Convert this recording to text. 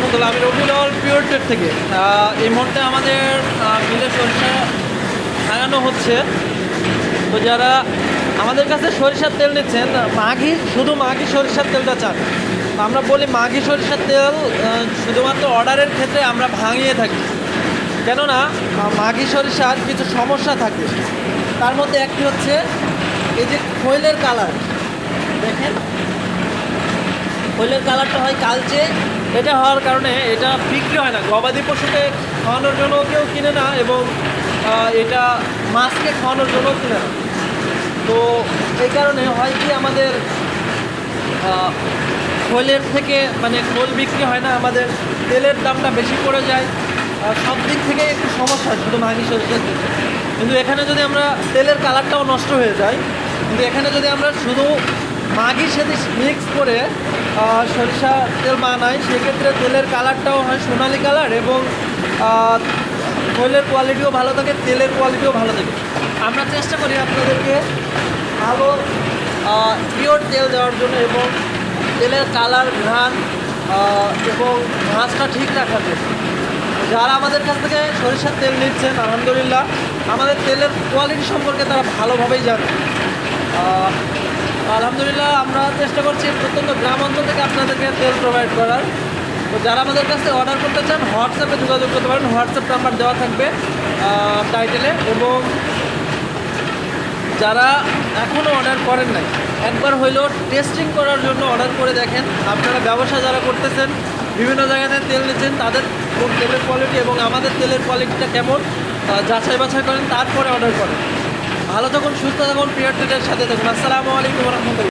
রহমতুল্লাহ। আমি Rabiul pure trade থেকে এই মুহূর্তে আমাদের মিলে সরিষা লাগানো হচ্ছে। তো যারা আমাদের কাছে সরিষার তেল নিচ্ছেন, শুধু মাঘি সরিষার তেলটা চান, আমরা বলি মাঘি সরিষার তেল শুধুমাত্র অর্ডারের ক্ষেত্রে আমরা ভাঙিয়ে থাকি। কেননা মাঘি সরিষার কিছু সমস্যা থাকে, তার মধ্যে একটি হচ্ছে এই যে খৈলের কালার। দেখেন খৈলের কালারটা হয় কালচে, এটা হওয়ার কারণে এটা বিক্রি হয় না, গবাদি পশুকে খাওয়ানোর জন্য কেউ কিনে না, এবং এটা মাছকে খাওয়ানোর জন্য কিনে না। তো এই কারণে হয় কি আমাদের খোলের থেকে মানে খোল বিক্রি হয় না, আমাদের তেলের দামটা বেশি পড়ে যায়, সব দিক থেকে একটু সমস্যা শুধু মাঘি সরিষার তেল। কিন্তু এখানে যদি আমরা তেলের কালারটাও নষ্ট হয়ে যায়, কিন্তু এখানে যদি আমরা শুধু মাঘির সাথে মিক্স করে সরিষা তেল বানাই, সেক্ষেত্রে তেলের কালারটাও হয় সোনালি কালার, এবং খোলের কোয়ালিটিও ভালো থাকে, তেলের কোয়ালিটিও ভালো থাকে। আমরা চেষ্টা করি আপনাদেরকে ভালো পিওর তেল দেওয়ার জন্য, এবং তেলের কালার, ঘ্রাণ এবং ভাঁজটা ঠিক রাখার জন্য। যারা আমাদের কাছ থেকে সরিষার তেল নিচ্ছেন, আলহামদুলিল্লাহ আমাদের তেলের কোয়ালিটি সম্পর্কে তারা ভালোভাবেই জানে। আলহামদুলিল্লাহ আমরা চেষ্টা করছি প্রত্যন্ত গ্রাম অঞ্চল থেকে আপনাদেরকে তেল প্রোভাইড করার। তো যারা আমাদের কাছ থেকে অর্ডার করতে চান, হোয়াটসঅ্যাপে যোগাযোগ করতে পারেন, হোয়াটসঅ্যাপ নাম্বার দেওয়া থাকবে টাইটেলে। এবং যারা এখনও অর্ডার করেন নাই, একবার হইলেও টেস্টিং করার জন্য অর্ডার করে দেখেন। আপনারা ব্যবসা যারা করতেছেন, বিভিন্ন জায়গাতে তেল নিচ্ছেন, তাদের তেলের কোয়ালিটি এবং আমাদের তেলের কোয়ালিটিটা কেমন যাচাই বাছাই করেন, তারপরে অর্ডার করেন। ভালো থাকুন, সুস্থ থাকুন, পিওর ট্রেডের সাথে থাকুন। আসসালামু আলাইকুম ওয়া রাহমাতুল্লাহ।